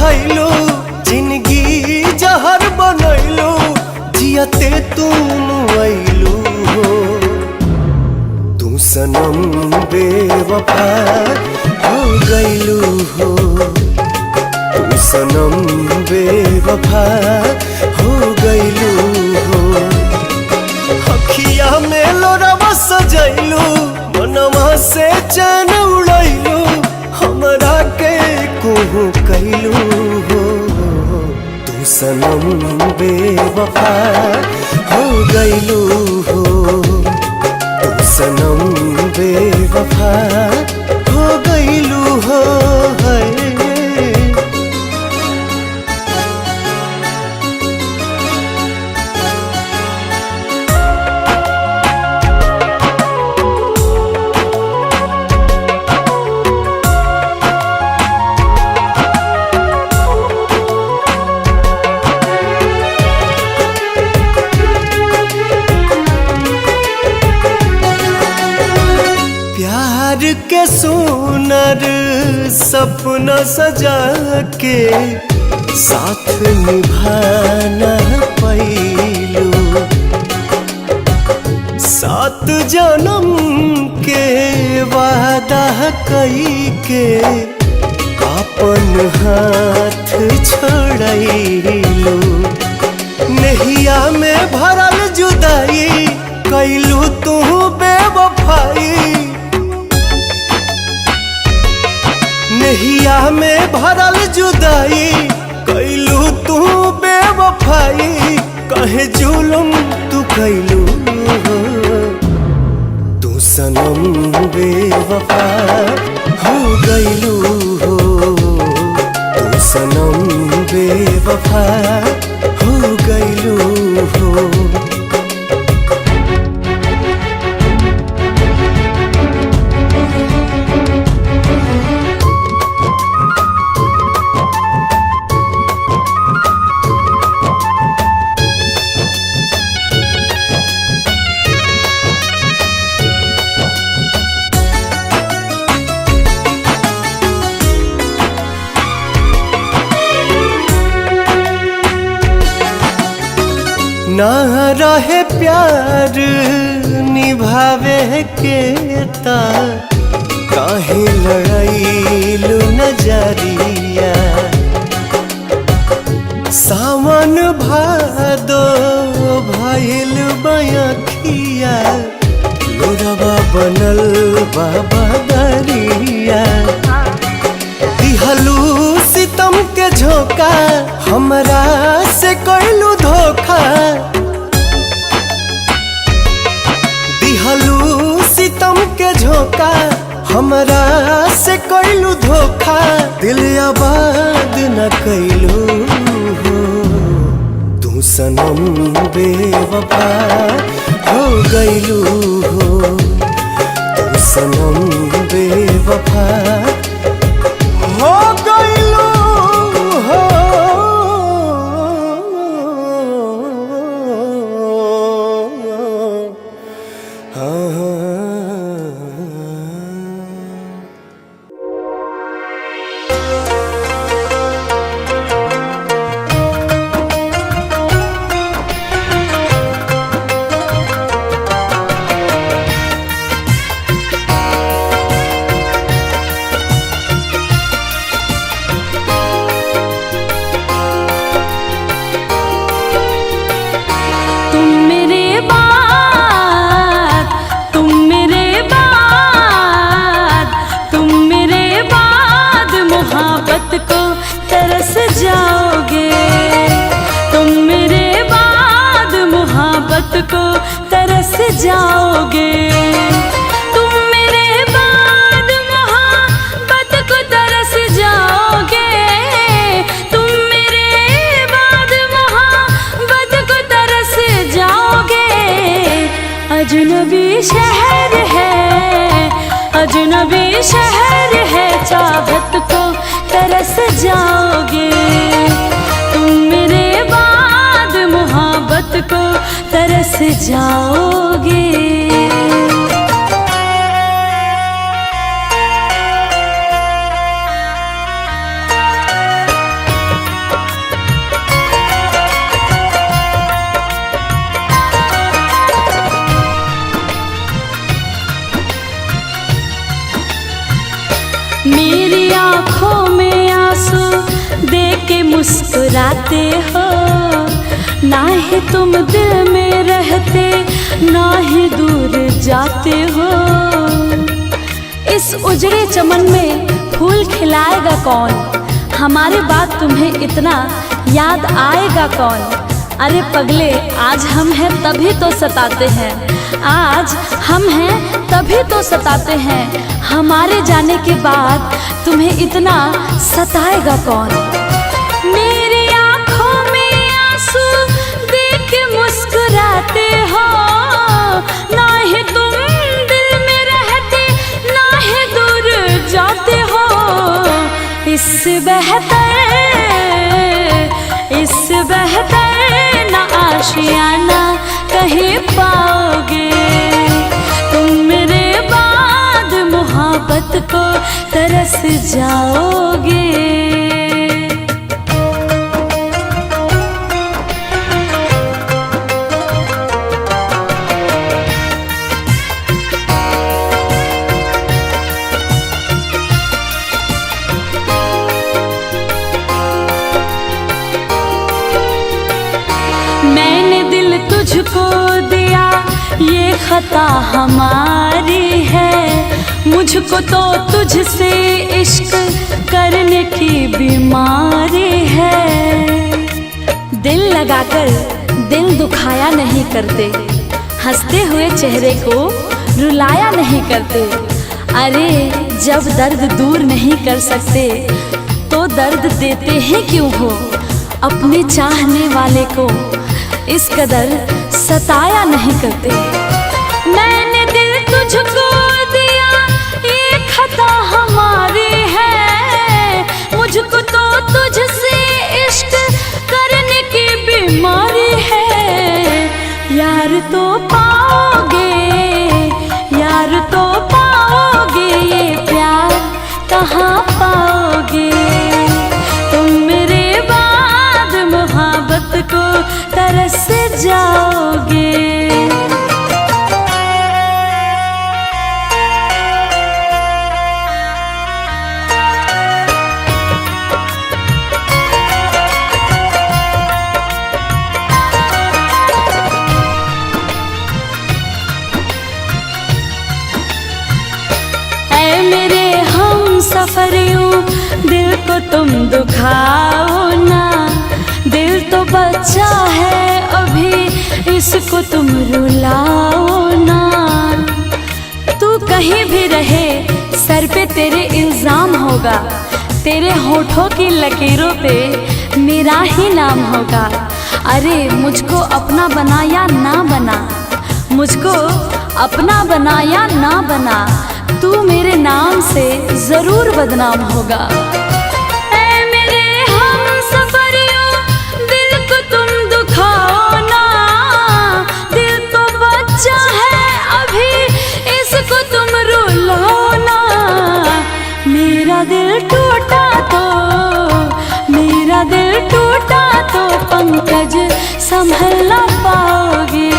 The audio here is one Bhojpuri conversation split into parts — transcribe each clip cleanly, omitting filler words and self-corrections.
बढ़ैलो जिंदगी जहर बनैलो जियते तुम अइलू हो। तू सनम बेवफा हो गइलू हो। तू सनम बेवफा हो गइलू हो। अखिया में लोरवा सजैलू मनवा से चैन उड़ैलू हमरा के कोहू कैलू हो। तू सनम बेवफा हो गइलू हो। तू सनम बेवफा हो गइलू हो। प्यार के सुनर सपना सजा के साथ निभाना पैलू। 7 जन्म के वादा कई के अपन हाथ छोड़ैलू। नहिया में भरल जुदाई कैलू तू बेवफाई। नहिया में भरल जुदाई कैलू तू बेवफाई। कहे जुलुम तू कैलू हो। तू सनम बेवफा हो गइलू हो। तू सनम बेवफा हो गइलू हो। ना रहे प्यार निभावे के ता काहे लड़ाइलू नजरिया। सावन भादो भइल बयखिया लोरवा बनल बाबा दरिया। दिहलू सितम के झोंका हमरा से कैलू धोखा। दिहलू सितम के झोंका हमरा से कैलू धोखा। दिल आबाद न कैलू हो। तू सनम बेवफा हो गइलू हो। तू सनम बेवफा हो गइलू हो। को तरस जाओगे। तुम मेरे बाद मोहब्बत को तरस जाओगे। तुम मेरे बाद मोहब्बत को तरस जाओगे। अजनबी शहर है, अजनबी शहर है, चाहत को तरस जाओगे। तुम मेरे बाद मोहब्बत को तरस जाओगे। मुस्कुराते हो, ना ही तुम दिल में रहते, ना ही दूर जाते हो। इस उजड़े चमन में फूल खिलाएगा कौन, हमारी बात तुम्हें इतना याद आएगा कौन। अरे पगले, आज हम हैं तभी तो सताते हैं, आज हम हैं तभी तो सताते हैं। हमारे जाने के बाद तुम्हें इतना सताएगा कौन। मेरी आँखों में आंसू देख के मुस्कुराते हो, ना ही तुम दिल में रहते, ना ही दूर जाते हो। इससे बेहतर ना आशियाना कहीं पाओगे तुम, मेरे बाद मोहब्बत को तरस जाओगे। मैंने दिल तुझको दिया, ये खता हमारी है। मुझको तो तुझसे इश्क करने की बीमारी है। दिल लगाकर दिल दुखाया नहीं करते, हंसते हुए चेहरे को रुलाया नहीं करते। अरे जब दर्द दूर नहीं कर सकते तो दर्द देते हैं क्यों हो। अपने चाहने वाले को इस कदर सताया नहीं करते। मैंने दिल तुझको दिया, ये खता हमारी है। मुझको तो तुझसे इश्क करने की बीमारी है। यार तो पाओगे, यार तो पाओगे, ये प्यार कहाँ पाओगे तुम, मेरे बाद मोहब्बत को तरस जाओगे। ऐ मेरे हम सफरियों, दिल को तुम दुखाओ ना। दिल तो बच्चा है अभी, इसको तुम रुलाओ ना। तू कहीं भी रहे सर पे तेरे इल्जाम होगा, तेरे होठों की लकीरों पे मेरा ही नाम होगा। अरे मुझको अपना बना या ना बना, मुझको अपना बना या ना बना, तू मेरे नाम से जरूर बदनाम होगा। पंकज संभल ना पाओगे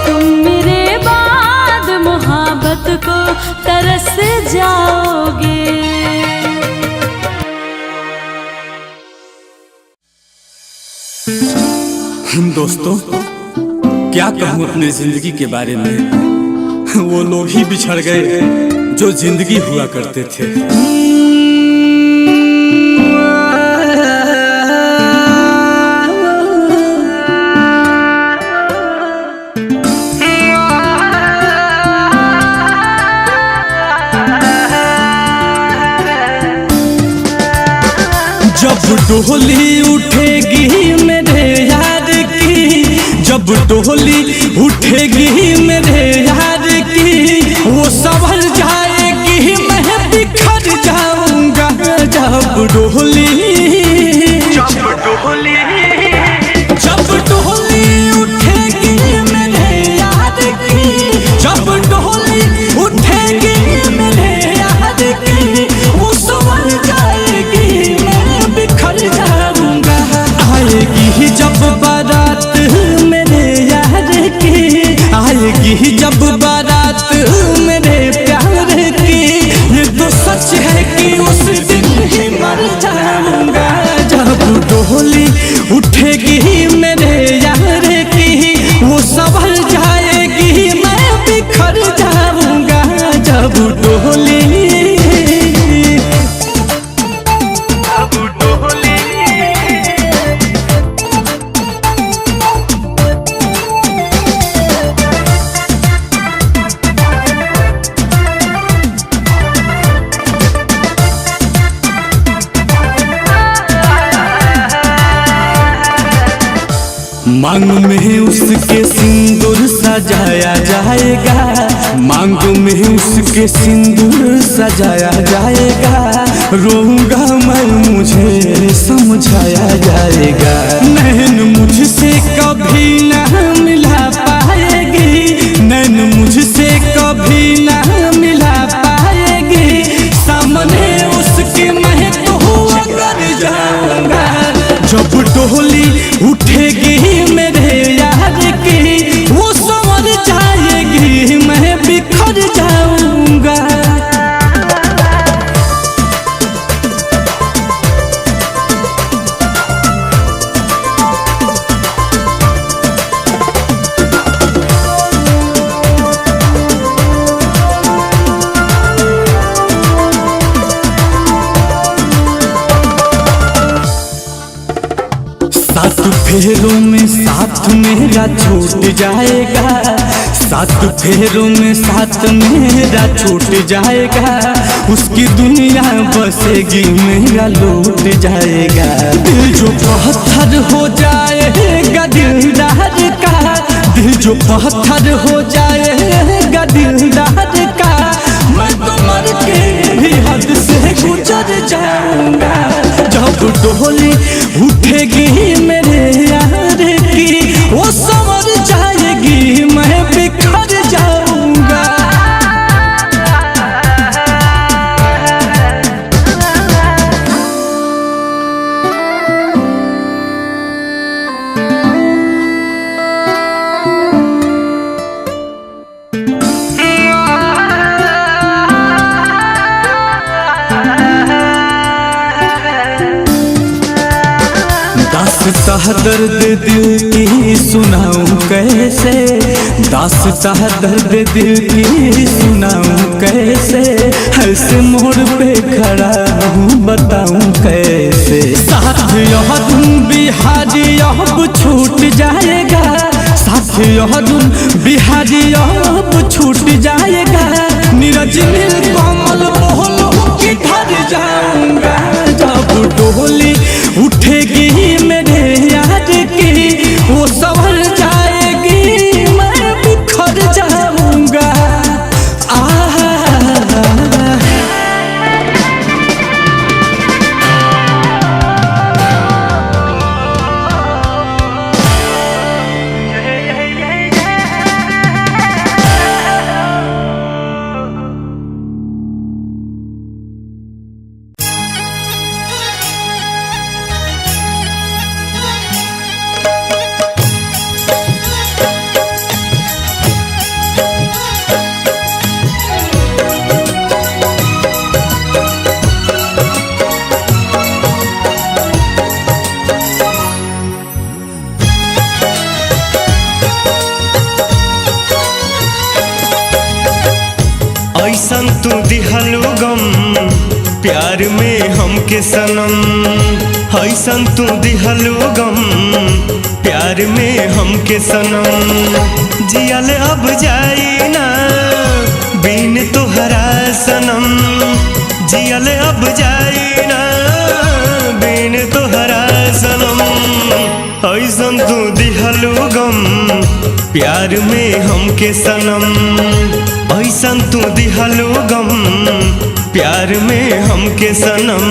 तुम, मेरे बाद मोहब्बत को तरस जाओगे। दोस्तों, क्या कहूँ अपने जिंदगी के बारे में। वो लोग ही बिछड़ गए जो जिंदगी हुआ करते थे। जब डोली उठेगी मेरे यार की, जब डोली उठेगी मेरे यार की, वो संभल जाएगी मैं बिखर जाऊंगा। जब डोली उठेगी मेरे यार की, जब डोली उठेगी मेरे यार की, वो संभल जाएगी मैं बिखर जाऊंगा। आएगी जब बारात मेरे यार की, आएगी जब बारात मेरे प्यार की, ये तो सच है कि उस दिन ही मर जाऊंगा। जब डोली उठेगी मेरे यार की वो संभल जाएगी मैं बिखर जाऊंगा जब डोली मांग में उसके सिंदूर सजाया जाएगा, मांग में उसके सिंदूर सजाया जाएगा। रोऊंगा मैं मुझे समझाया जाएगा। नैन मुझसे कभी ना मिला पाएगी, नैन मुझसे कभी ना मिला पाएगी। सामने उसके मैं तो कर जाऊंगा जब डोली उठेगी मेरे यार की वो संवर जाएगी मैं बिखर जाऊंगा। सात फेरों में साथ मेरा छूट जाएगा, सात फेरों में साथ मेरा छूट जाएगा। उसकी दुनिया बसेगी मेरा लूट जाएगा। दिल जो पत्थर हो जाएगा दिलदार का, दिल जो पत्थर हो जाएगा दिलदार का। मैं तो मर के भी हद से गुजर जाऊंगा जब डोली उठेगी मेरे यार की वो संवर जाएगी मैं बिखर जाऊंगा। दास्तां दर्द दिल की सुनाऊं कैसे, दास्तां दर्द दिल की सुनाऊं कैसे। ऐसे मोड़ पे खड़ा हूँ बताऊं कैसे। साथ यह बिहारी अब छूट जाएगा, साथ यह बिहारी अब छूट जाएगा। नीरज नील कमल बोलो कि ठहर जाऊंगा जब डोली उठेगी मेरे यार की वो संभल जाएगी मैं बिखर जाऊंगा। ऐसन तू दिहलू गम प्यार में हमके सनम, ऐसन तू दिहलू गम प्यार में हमके सनम। जियल अब जाई ना बिन तोहरा सनम, जियल अब जाई ना बिन तोहरा सनम। ऐसन तू दिहलू गम प्यार में हमके सनम, ऐसन तू दिहलू गम प्यार में हमके सनम।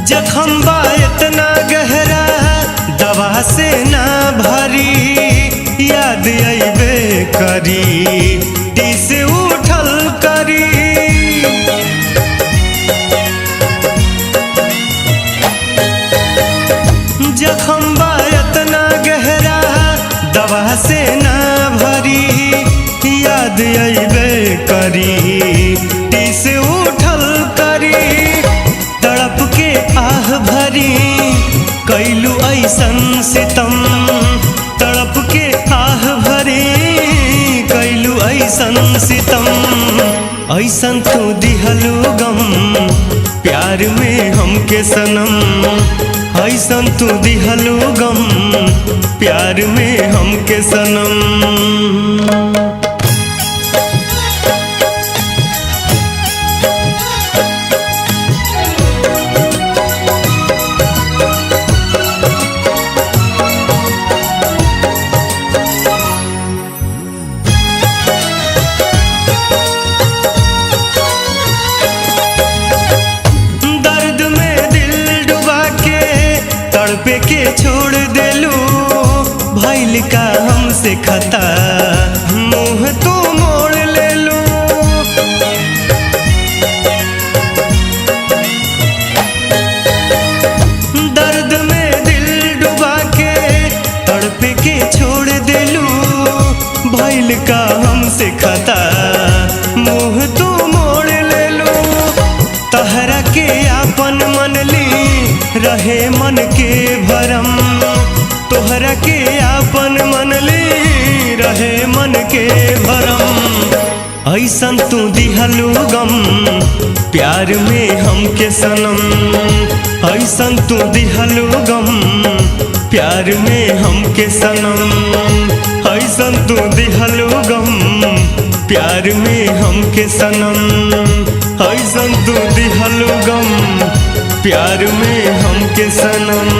जखम बा इतना गहरा दवा से ना भरी, याद अइबे करी टीस उठल करी। जखम बा इतना गहरा दवा से ना भरी, याद अइबे करी टीस उठल करी। तड़प के आह भरी कैलू ऐसन सितम, तड़प के आह भरी कैलू ऐसन सितम। ऐसन तू दिहलू गम प्यार में हमके सनम, ऐसन तू दिहलू गम प्यार में हमके सनम। तड़पे के छोड़ देलू भइल का हमसे खता, मुँह तू मोड़ लेलू। दर्द में दिल डुबा के तड़पे के छोड़ देलू भइल का हमसे खता, मुँह तू मोड़ लेलू। तहरा के आपन मन ली रहे मन के भरम, तोहरा के आपन मन ली रहे मन के भरम। ऐसन तू दिहलू गम प्यार में हमके सनम, ऐसन तू दिहलू गम प्यार में हमके सनम, ऐसन तू दिहलू गम प्यार में हमके सनम, ऐसन तू दिहलू गम प्यार में हमके सनम।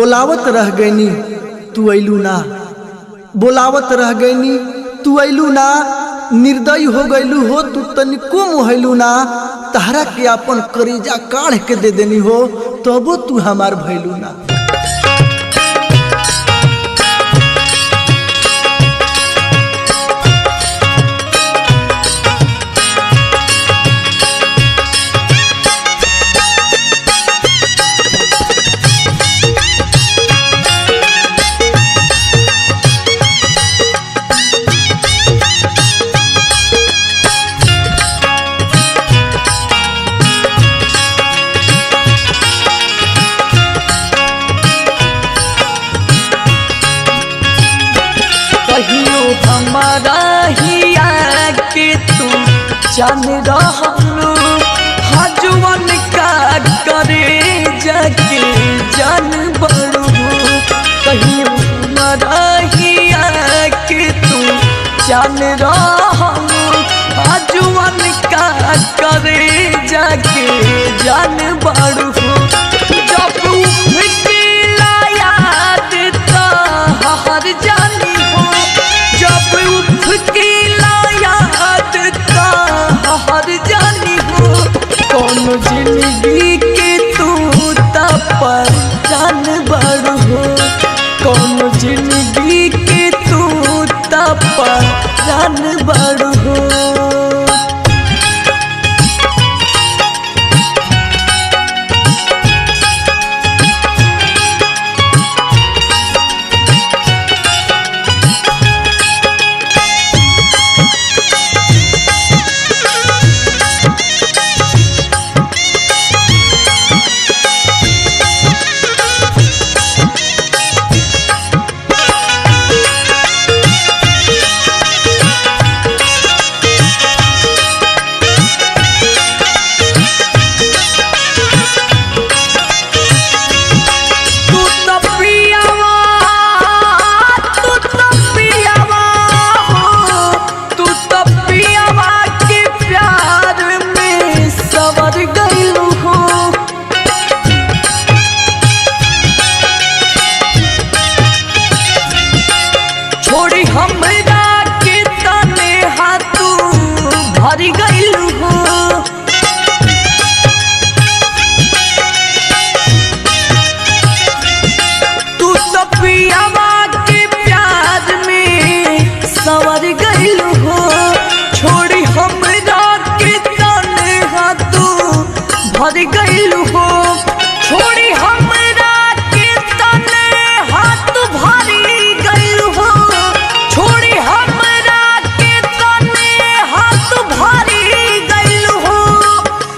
बोलावत रह गईनी तू अइलू ना, बोलावत रह गईनी तू अइलू ना, निर्दयी हो गईलू हो तू तनिको मोहलू ना, तहरा के अपन करेजा काढ़ के दे देनी हो तबो तू हमार भइलू ना। हमारा हिया के तू जान रहलू हजवन का करे जाके जान बड़ू, कहियो हमारा हिया के तू जान रहलू हजवन का करे जाके जान बड़ू। जब उठला याद तो हर जानी हो, जब उठला याद तो हर जानी हो, कौन जिंदगी के तू पर जान बड़ हो, कौन जिंदगी के तू पर जान बड़ हो। भर गईलू हो, छोड़ी हमरा के तने हाथ भरी गईलू हो, छोड़ी हमरा के तने हाथ भरी गईलू हो,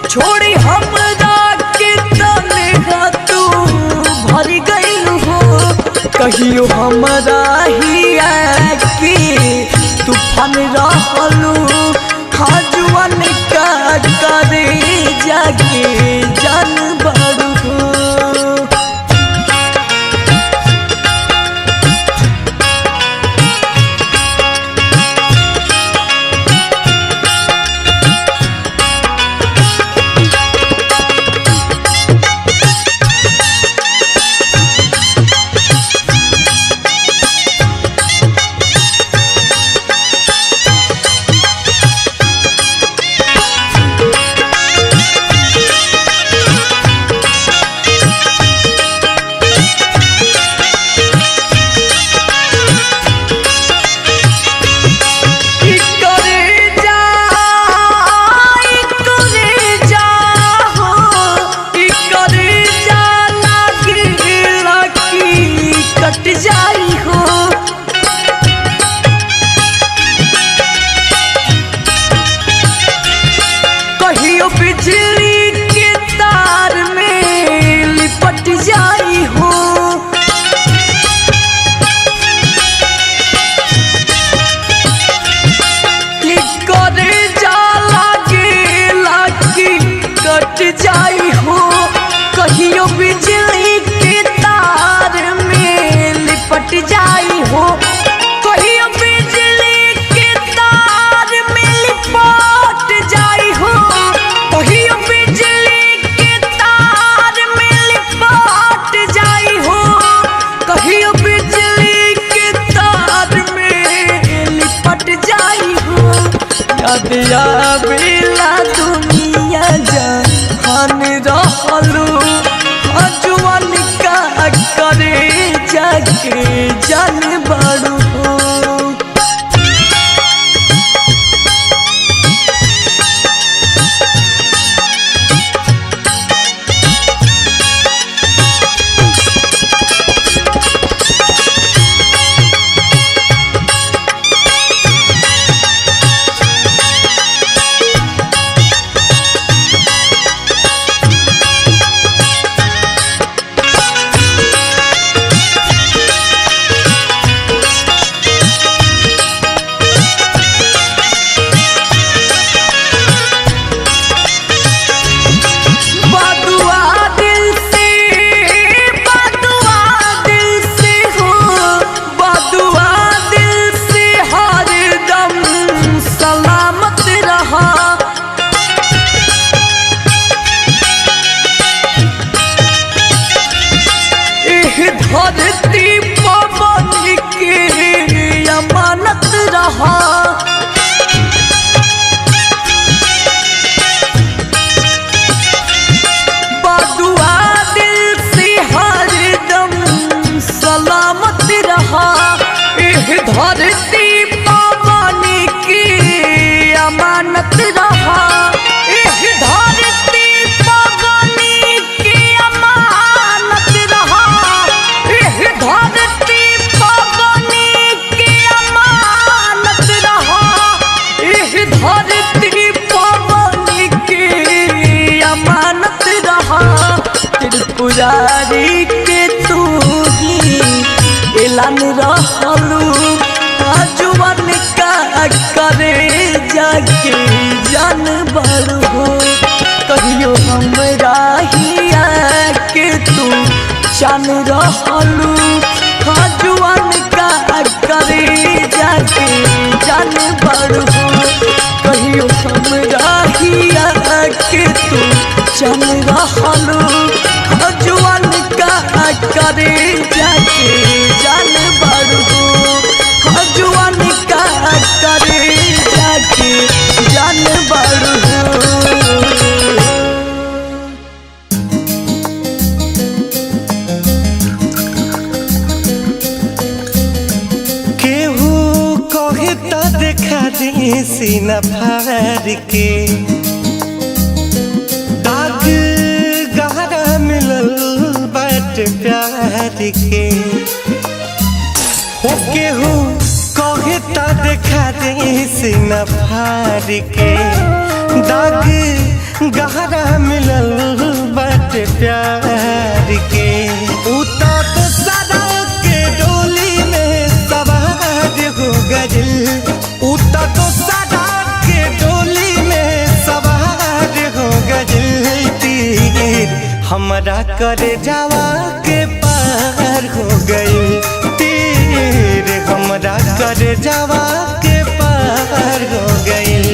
छोड़ी हमरा के तने हाथ भरी गईलू हो, कहियो हमरा हिया के तूफान रहलू हजवन का करे जाके जान बड़ हो। बिजली के तार में लिपट जाई हो, करे जाला के लागी कट जाई हो, कहियो बिजली के तार में लिपट जाके जान बाड़ू हो। धरती पवन के अमानत रहा। बदुआ दिल से हरदम सलामत रहा। धरती पवन के अमानत रहा। धरती पवन के अमानत रहा। धरती पवन के अमानत रहा। धरती पवन के अमानत रहा। त्रिपुरारी के तू ही ऐलान रहलू। आजुवन का करे जाके जान बाड़ू हो। कहियो हमरा हिया के तू जान रहलू। आजुवन का करे जाके जान बाड़ू हो। कहियो हमरा हिया के तू जान रहलू। आजुवन का करे जाके जान बाड़ू हो। आजुवन का करे जाके जान बाड़ू हो। केहू कहे तो देखा दी सीना फाड़ के। दाग गहरा मिलल बाट प्यार के। हो केहू कहे तो देखा दी सीना फाड़ के। दाग गहरा मिलल बाट प्यार के। उता तो सदा के डोली में सवार हो गइल। उता तो सदा के डोली में सवार हो गइल। तीर हमरा करे जावा के पार हो गइल। तीर हमरा करे जावा के पार हो गइल।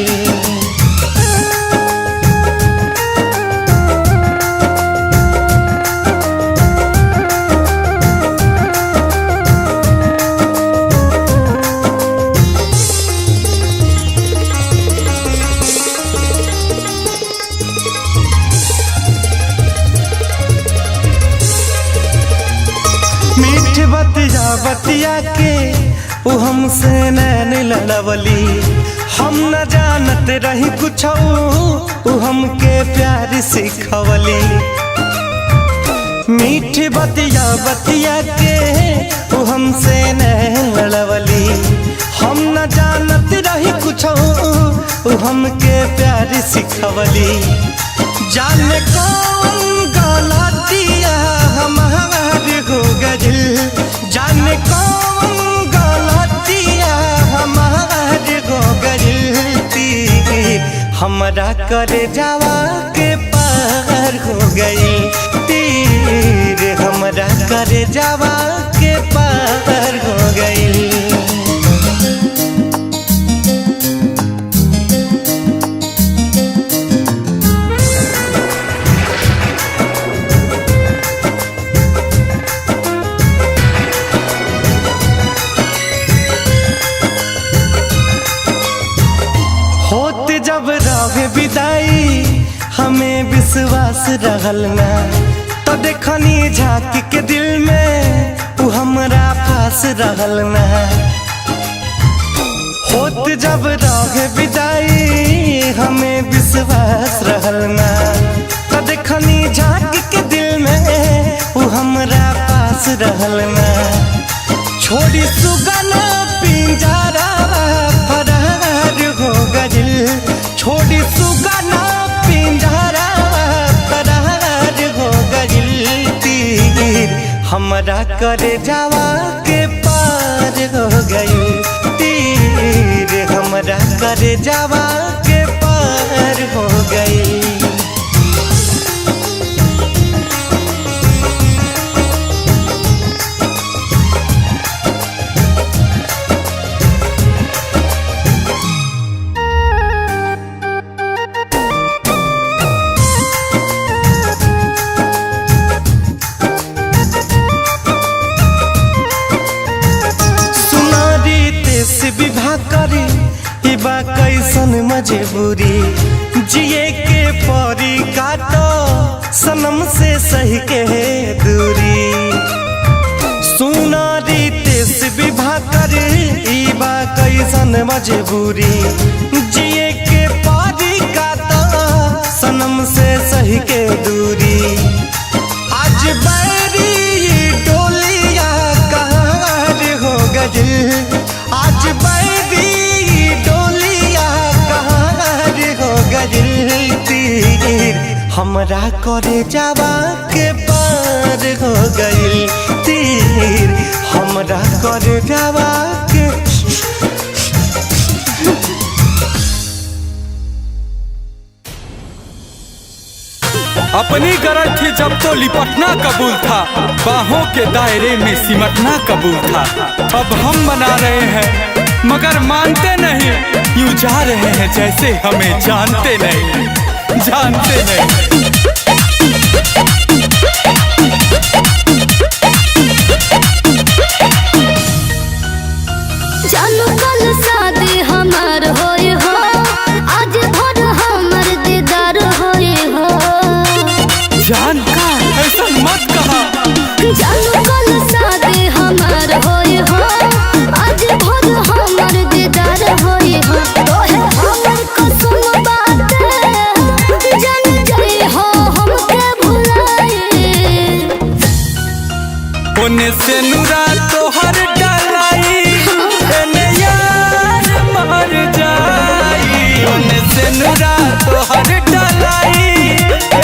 मीठ बतिया बतिया के वो हमसे नैन लड़वली। हम न जानत रही कुछ वो हमके प्यार सिखवली। मीठ बतिया बतिया के वो हमसे नैन लड़वली। हम न जानत रही कुछ वो हमके प्यार सिखवली। जाने कौन गलतिया हमारे हो गइल। जाने कौन गलतिया हमारे हो गइल। तीर हमरा करे जावा के पार हो गइल। तीर हमरा करे जावा के पार हो गइल। होते जब रहे विदाई हमें विश्वास रहल ना। तो देखनी झांक के दिल में वो हम पास रहल ना। होत जब रहे विदाई हमें विश्वास रहल ना। तो देखनी झांक के दिल में वो हमरा पास रहल ना। छोड़ी सुगना पिंजरा फरार हो गइल। छोड़ी सुगना पिंजरा फरार हो गइल। तीर हमरा करे जावा के पार हो गइल। तीर हमरा करे जावा के पार हो गइल। विवाह करी ई बा कैसन मजबूरी। जिए के परी काटो सनम से सही के दूरी। सुनारी तेस विवाह करी ई बा कैसन मजबूरी। जिए के परी काटो सनम से सही के दूरी। आज बैरी डोलिया कहार हो गइल। आज बैरी डोलिया कहार हो गइल। तीर हमरा करे जावा के पार हो गइल। तीर हमरा करे जावा के। अपनी गरज थी जब तो लिपटना कबूल था। बाहों के दायरे में सिमटना कबूल था। अब हम बना रहे हैं मगर मानते नहीं। यूं जा रहे हैं जैसे हमें जानते नहीं। जानते नहीं। जानू कल शादी हमार होई हो। आज भर हमर दीदार होई हो। जान का ऐसा मत कहा। जानू कल शादी हमार होई हो। आज भर हमर दीदार होई हो। तोहे हमर कसम बाटे जान जाई हो हमके भुलाई। ओने से नुरा तोहर डलाई। एने यार मर जाई। ओने से नुरा तोहर डलाई।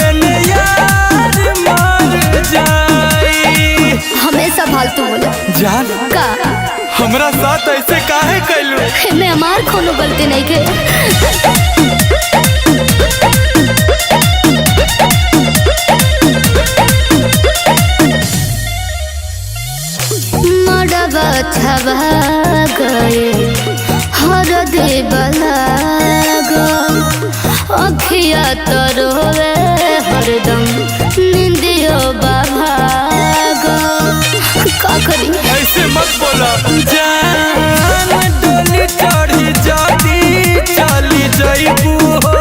एने यार मर जाई। हमेशा फालतू बोले जान का। हमरा साथ ऐसे काहे कैलू। मैं हमार कोनो गलती नहीं के। मड़वा छवा गए हर देवला अखिया तरोवे हरदम निंदियो बाबा का करी। ऐसे मत बोला। जान डोली चढ़ी जाती चली जाइबू हो।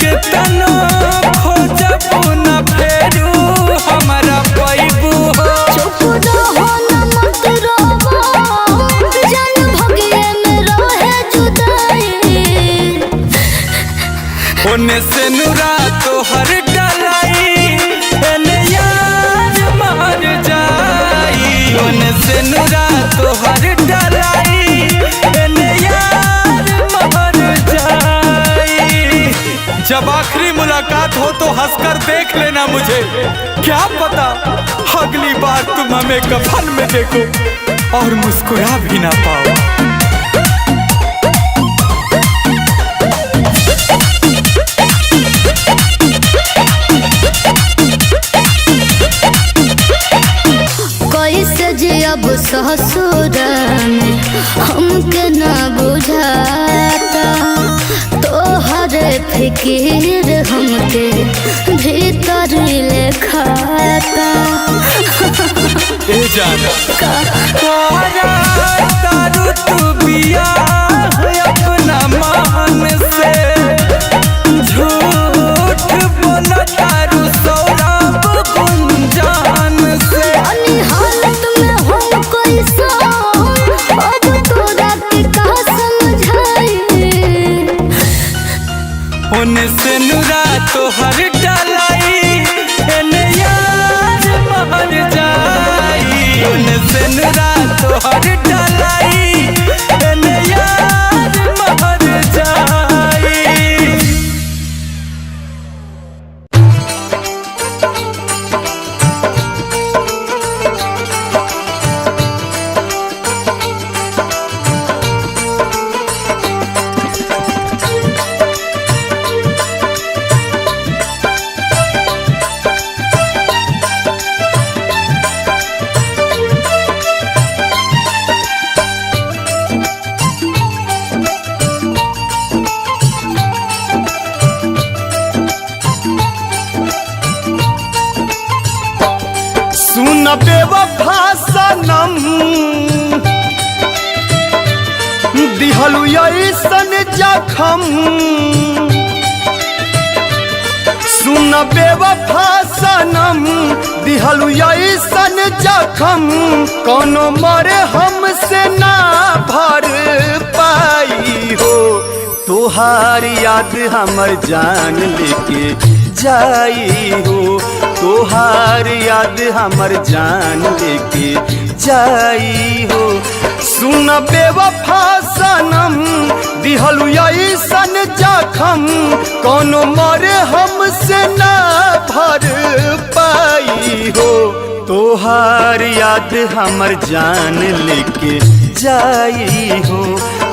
कितना खोजबू न फेरू हमारा पैबू हो। चुप रहो न मत रोवो जान भगिए में रहे जुदाई। ओने से नुरा तोहर डलाई। एने यार मर जाई। ओने से नुरा तोहर डलाई। एने यार मर जाई। जब आखिरी मुलाकात हो तो हंसकर देख लेना मुझे। क्या पता अगली बार तुम हमें कफन में देखो और मुस्कुरा भी ना पाओ। कैसे जियब ससुर में हमके न बुझाता। तोहरे फिकिर हमके भीतर ले खाता। ए जाना तारू तू बिया अपना मान से। झूठ बोला तारू सौरभ गुंजान से। हालत में हम सेनुरा तोहर डलाई एने यार महर जाई। सुन बेवफा सनम दिहलु ऐसन जखम, सुन बेवफा सनम दिहलु ऐसन जखम, कोनो मरे हमसे ना भर पाई हो। तोहार याद हमर जान लेके जाई हो, तोहार याद हमर जान लेके जाई हो। सुन बेवफा सनम दिहलु ऐसन जखम, कोनो मरे हमसे ना भर पाई हो। तोहार याद हमर जान लेके जाई हो,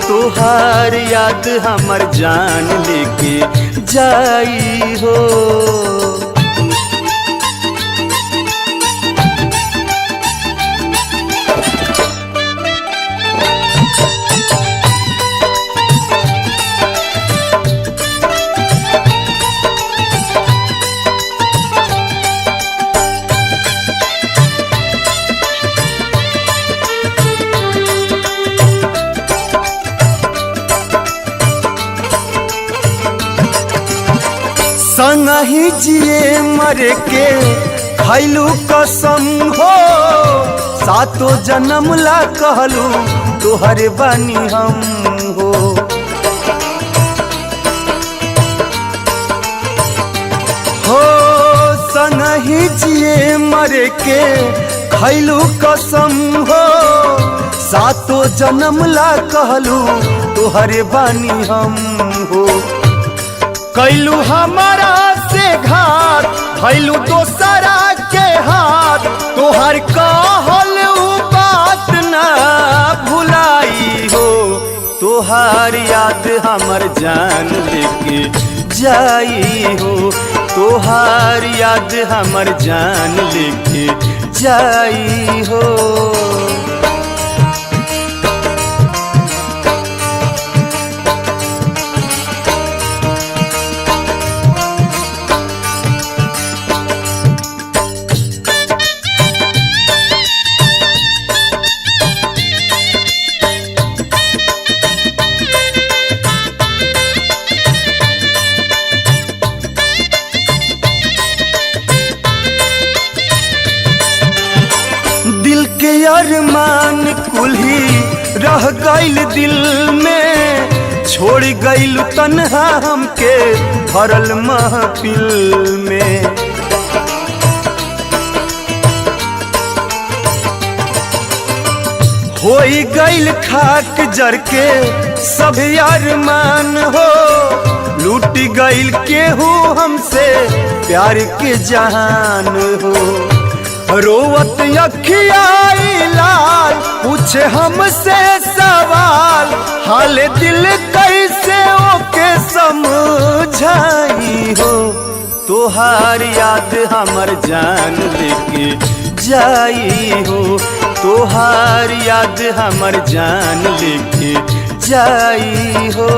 तोहार याद हमर जान लेके जाई हो। संगही जिए मर के खैलू कसम हो, सातो जन्म ला कहलू तोहरे बानी हम हो। हो संगही जिए मर के खैलू कसम हो, सातो जन्म ला कहलू तोहरे बानी हम हो। कैलू हमारा से घात भैलू दोसरा के हाथ, तोहर कहल बात ना भुलाई हो। तोहार याद हमर जान लेके जाई हो, तोहार याद हमर जान लेके जाई हो। अरमान कुल्ही रह गइल दिल में, छोड़ गइल तन्हा हमके भरल महफिल में। होई गइल खाक जर के सब अरमान हो, लूट गइल केहू हमसे प्यार के जहान हो। रोवत अखियाई लाल पूछे हमसे सवाल, हाल दिल कैसे ओके समझाई हो। तोहार याद हमर जान लेके जाई हो, तोहार याद हमर जान लेके जाई हो।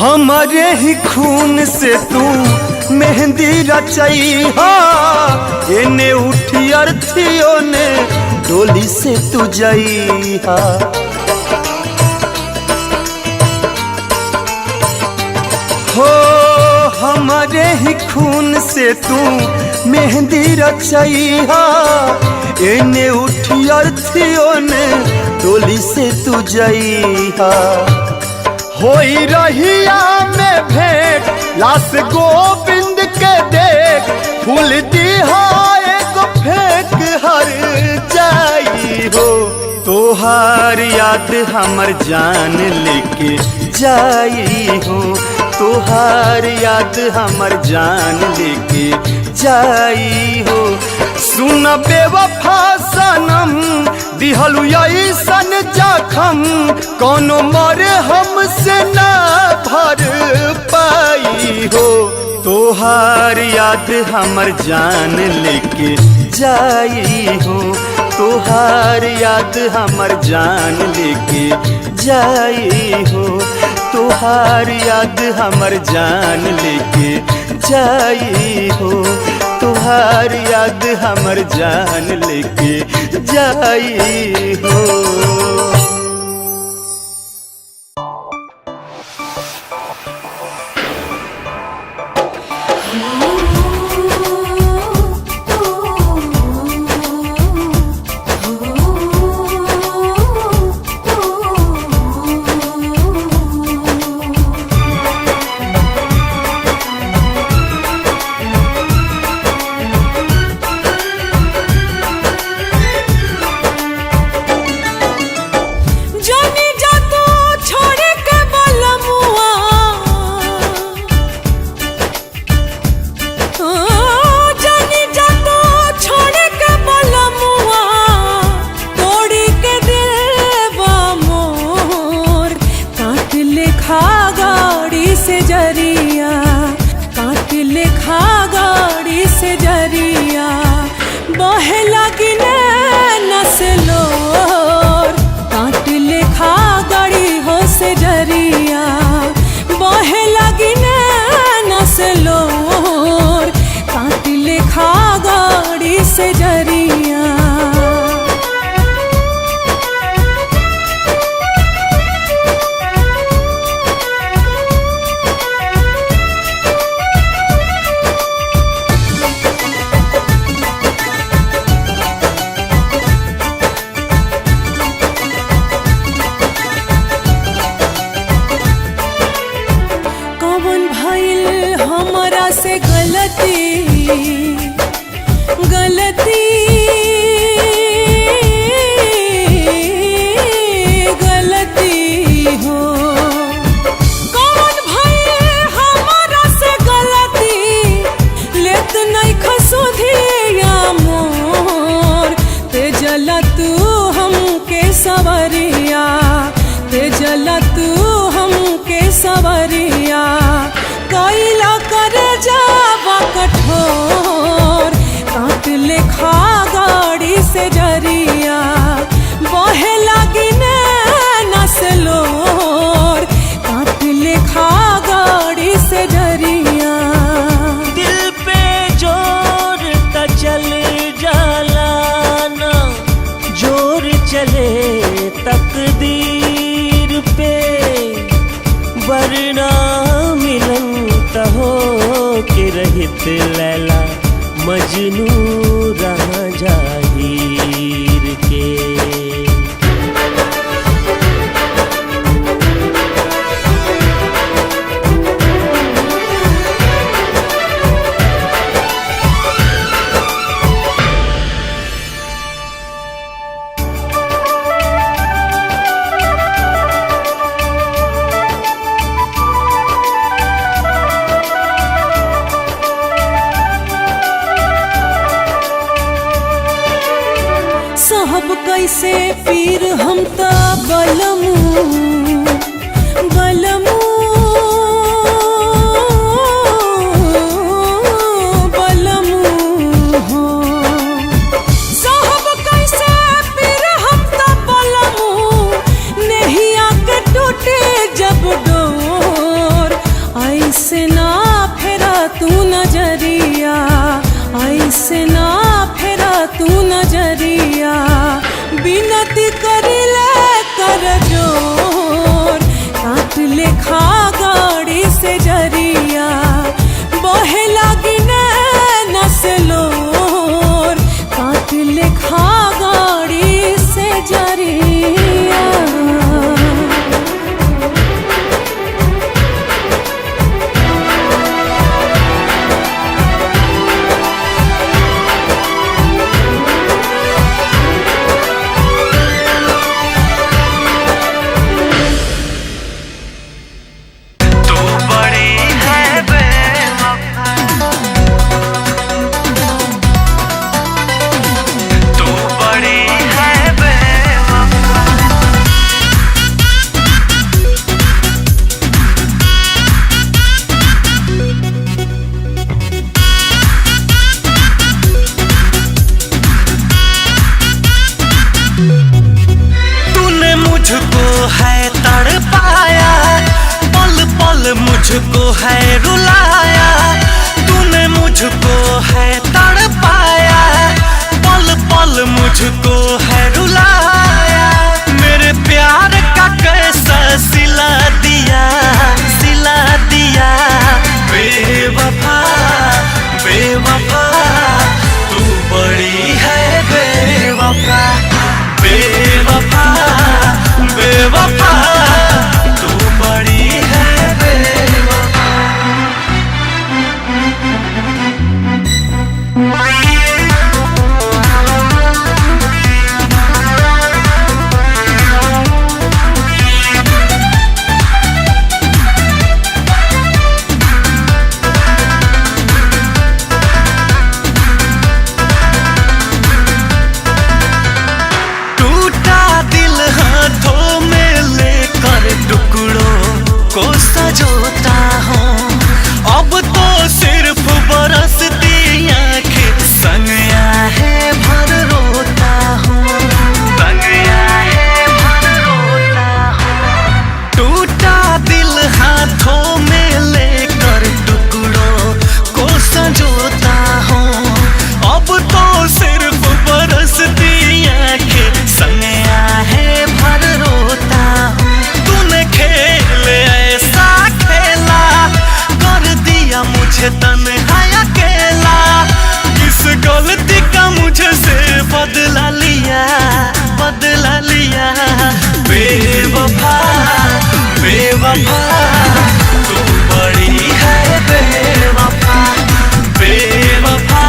हमारे ही खून से तू मेहंदी रचैहा एने उठी अर्थियों ने डोली से तू जइहा। हो हमारे ही खून से तू मेहंदी रचैहा एने उठी अर्थियों ने डोली से तू जइहा। होई रहिया में भेंट लाश गोविंद के देख फूल दिहा एगो फेंक हर जाई हो। तोहार याद हमर जान लेके जाई हो। तोहार याद हमर जान लेके जाई हो। सुन बेवफा सनम दिहलु ऐसन जखम कोनो मरे हमसे ना भर पाई हो। तोहार याद हमर जान लेके जाई हो। तोहार याद हमर जान लेके जाई हो। तोहार याद हमर जान लेके जाई हो। तोहार याद हमर जान लेके जाई हो। रहित लैला मजनू राजा हीर के। कैसे पीर हम ता बलमू बलमू बलमू हो साहब कैसे पीर हम ता बलमू नहीं आके टूटे जब डोर ऐसे ना फेरा तू न विनती करिले कर जोर काट लेखा गाड़ी से जरिया बहे लागी नैना से लोर काट लेखा गाड़ी से जरिया। मुझको है रुलाया, तूने मुझको है तड़पाया, पल पल मुझको है रुलाया। मेरे प्यार का कैसा सिला दिया, सिला दिया। बेवफा बेवफा तू बड़ी है बेवफा, बेवफा बेवफा तू बड़ी है बेवफा। को सजोता हूँ अब तो सिर्फ बरसती आँखें, संग आहे भर रोता हूँ, संग आहे भर रोता हूँ। टूटा दिल हाथों में लेकर टुकड़ों को सजोता हूँ अब तो सिर्फ बरसती आँखें, संग आहे भर रोता हूँ। तूने खेले ऐसा खेला कर दिया मुझे तन्हा अकेला, किस गलती का मुझे से बदला लिया, बदला लिया। बेवफा बेवफा तू बड़ी है बेवफा, बेवफा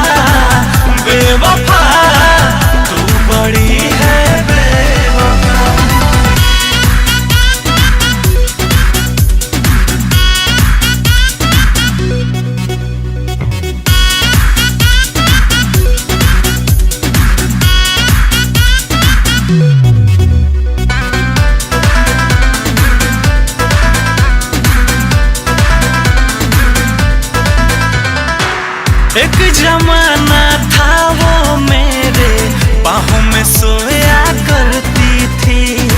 बेवफा तू बड़ी है बेवफा। एक जमाना था वो मेरे बाहों में सोया करती थी,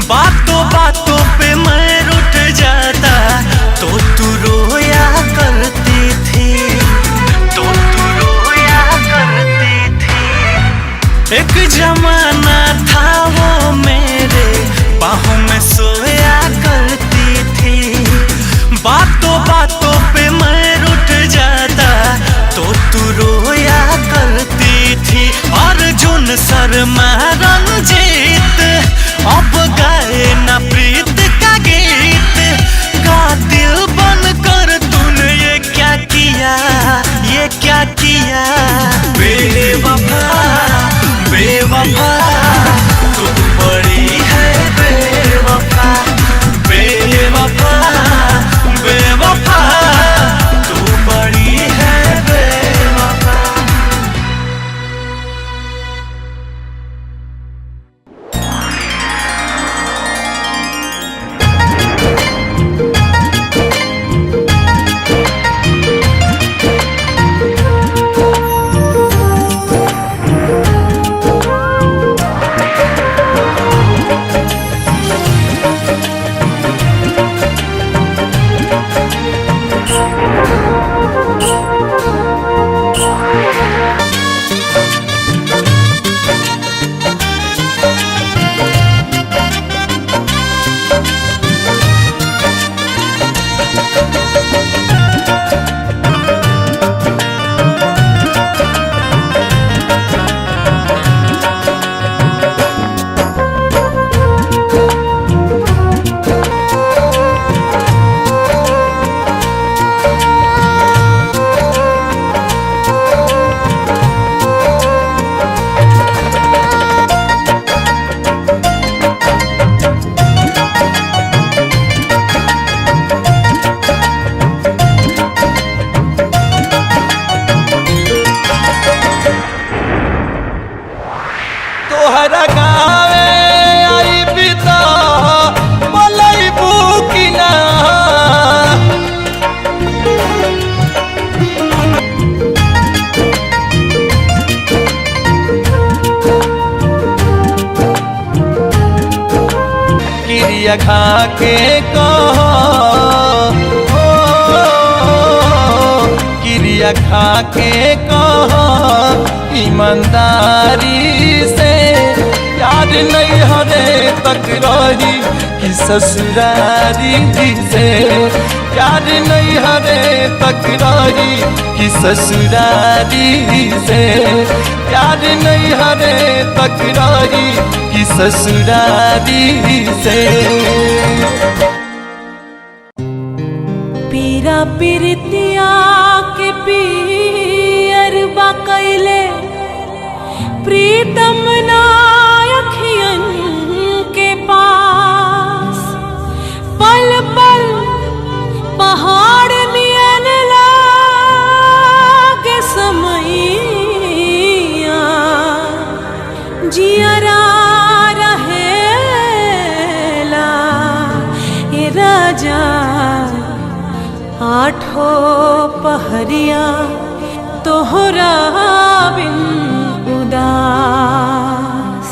बातों बातों पे मैं रुठ जाता तो तू रोया करती थी, तो तू रोया करती थी। एक जमाना था वो मेरे बाहों में सोया करती थी, बातों बातों पे मैं रुठ जाता तो तू रोया करती थी। अर्जुन शर्मा रंजीत अब गाए ना प्रीत का गीत, कातिल बनकर तूने ये क्या किया, ये क्या किया। बेवफा बेवफा तू बड़ी है बेवफा, बेवफा बेवफा तू बड़ी है बेवफा। क्रिया खा के कहो क्रिया खा के कहो ईमानदारी से यार नहीं हरे तक रही कि ससुरारी से यार नहीं हरे तक रही कि ससुरारी से यार नहीं हरे तक रही कि ससुरारी से। पीरा पीरतिया के पियरबा कैले प्रीतम नायखियन के पास पल पल पहाड़ नियन लागे समैया जियरा रहेला ए राजा आठो पहरिया तोहरा बिन उदास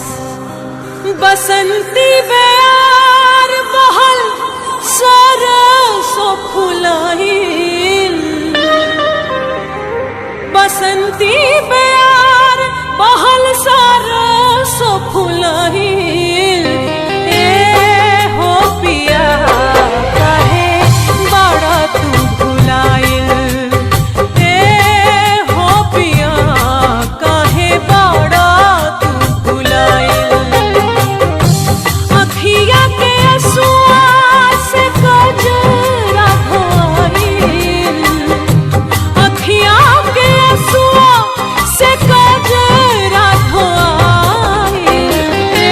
बसंती बेयार बहल सरसो फुलाइल बसंती बेयार बहल सरसो फुलाइल ए हो पिया काहे बड़ा तू भुलाइल ए हो पिया काहे बड़ा तू भुलाइल अखिया के असुआ से कजरा धोइल अखिया के असुआ से कजरा धोइल ए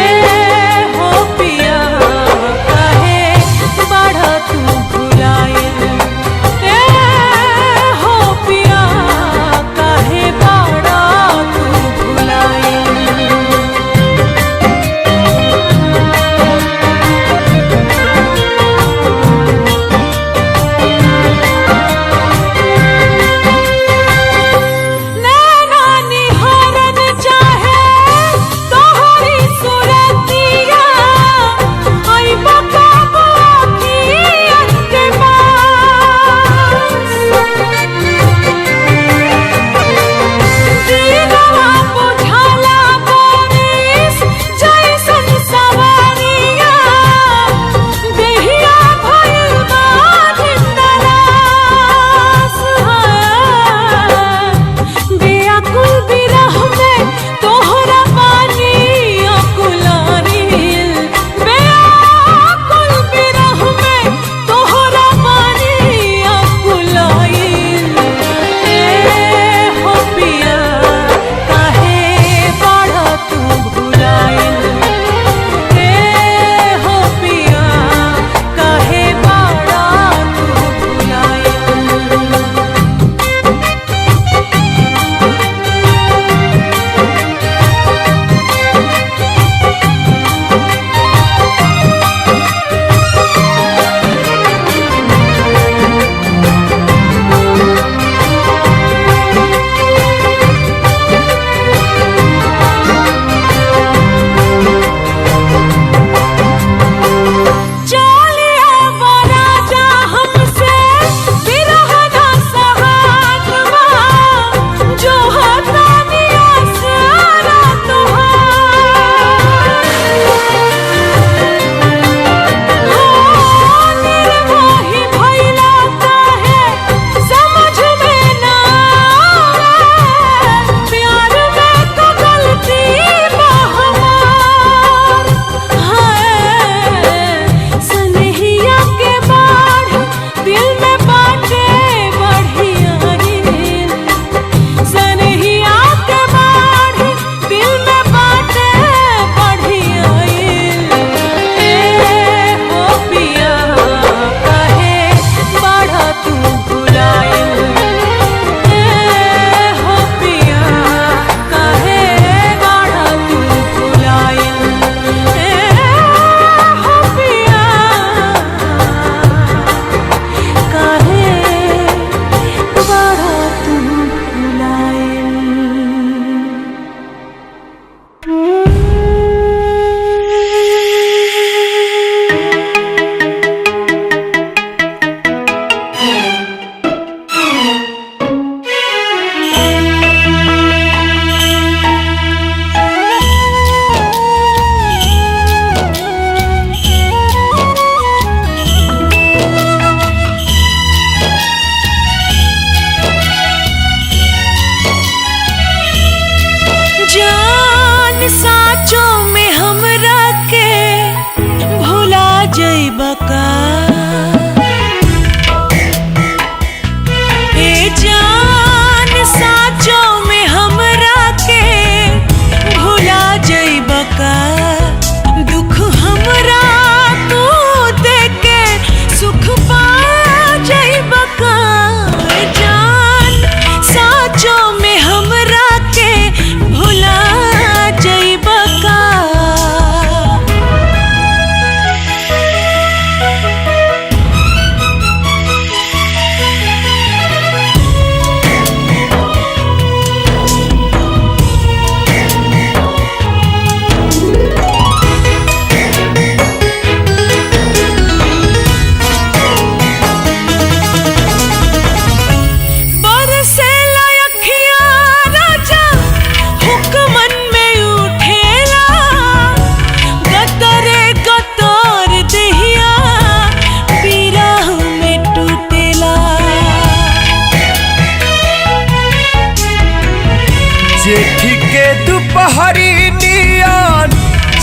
जेठ के दोपहरी नियन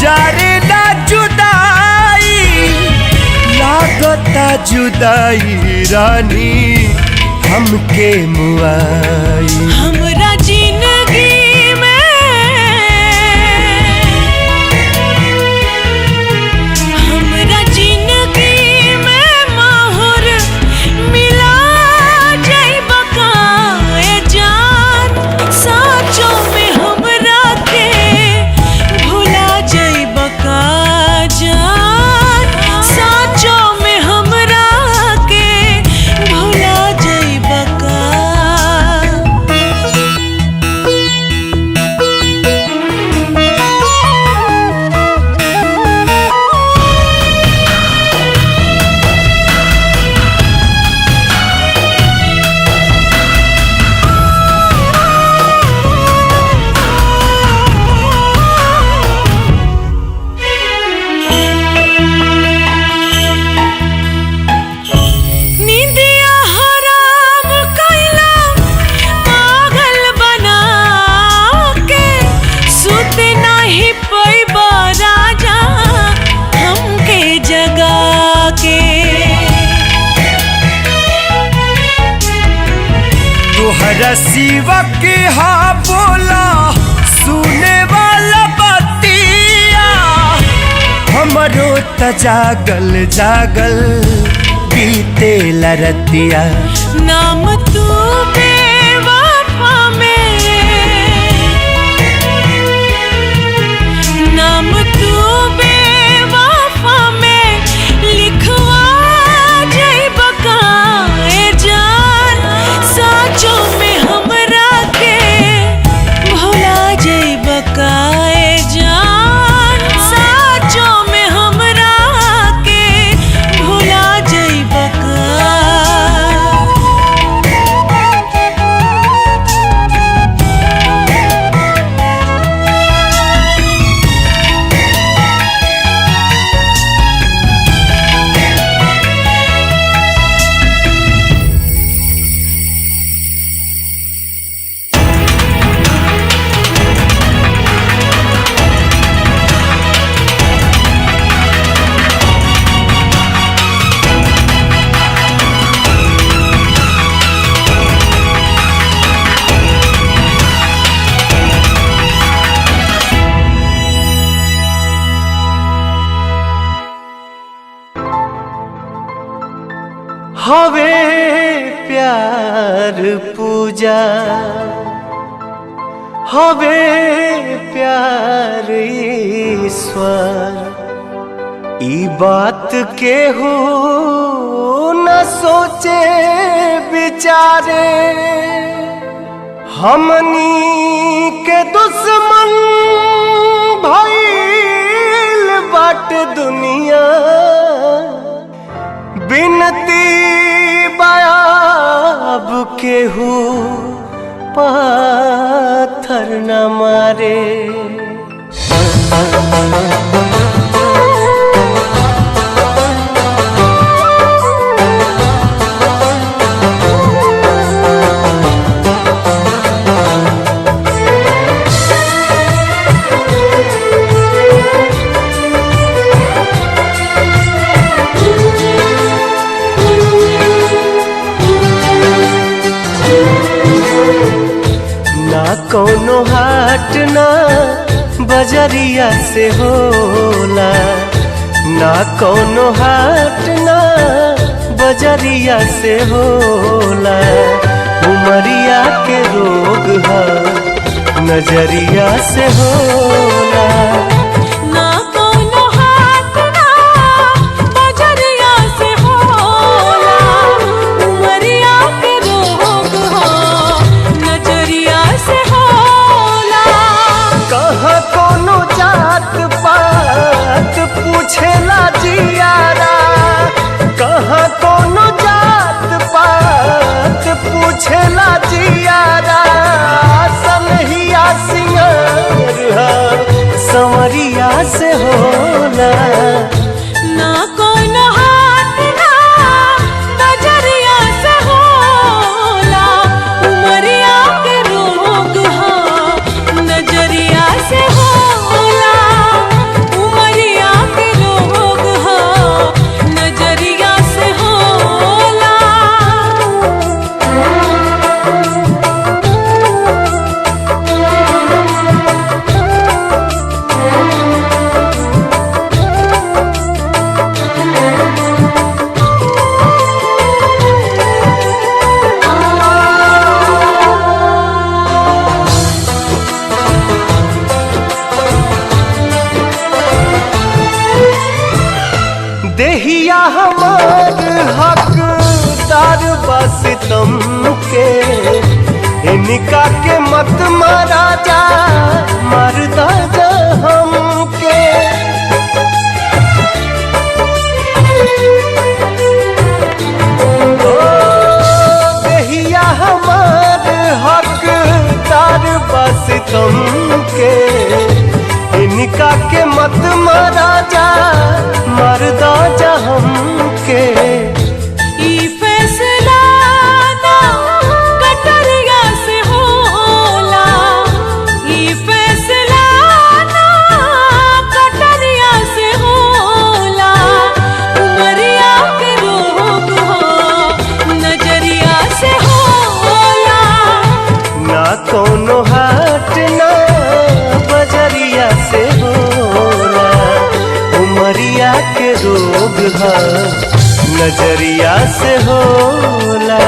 जारे ना जुदाई लागता जुदाई रानी हमके मुआई हमरा जिंदगी शिवा के हाँ बोला सुने वाला बतिया हमरो त जागल जागल बीते लरतिया नाम तू बेवफा में नाम तू बेवफा में लिखवा जाइब काए जान साचो में हमरा के भुला जाइब काए जान साचो में हमरा के भुला जाइब का हवे प्यार पूजा हवे प्यार ईश्वर ई बात के हो न सोचे विचारे हमनी के दुश्मन भइल बाट दुनिया बिनती बायाब केहू पाथर न मारे कौनो हाट ना बजरिया से होला ना कौनो हाट ना बजरिया से होला उमरिया के रोग है नजरिया से होला ना कोनो हाथ ना बजरिया से होला उमरिया के रोग हो नजरिया से होला कहाँ कोनो जात पात पूछेला जियारा कहाँ कोनो जात पात पूछेला जियारा सनहिया सिंगार मत मारा जा मरदा जा हमके। ओ देहिया हमार हकदार बस तुमके, इनका के मत मारा जा मरदा जा हमके। ई फैसला ना कटरिया से होला, ई फैसला ना कटरिया से होला। उमरिया के रोग हो नजरिया से होला। ना कोनो हाट ना बजरिया से होला, उमरिया के रोग है नजरिया से होला।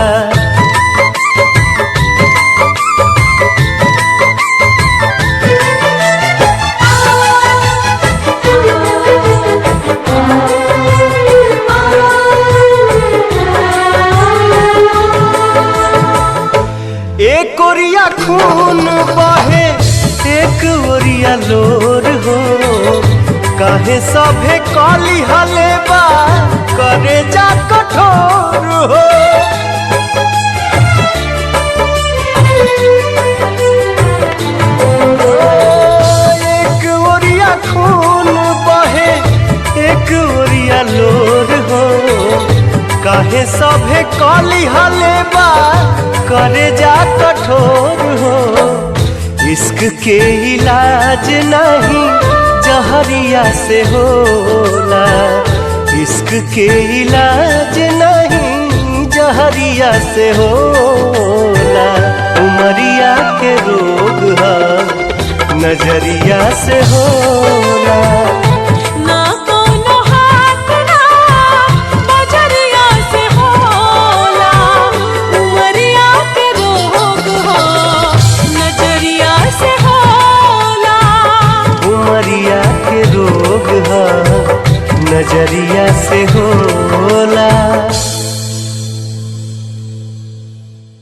एक ओरिया खून बहे एक ओरिया लोर हो, काहे सभे काली हलेबा करे जा कठोर हो। एक ओरिया खून बहे एक ओरिया लोर हो, काहे सभे काली हलेबा करे जा कठोर हो। इश्क के इलाज नहीं जहरिया से होला, इश्क के इलाज नहीं जहरिया से होला। उमरिया के रोग है नजरिया से होला।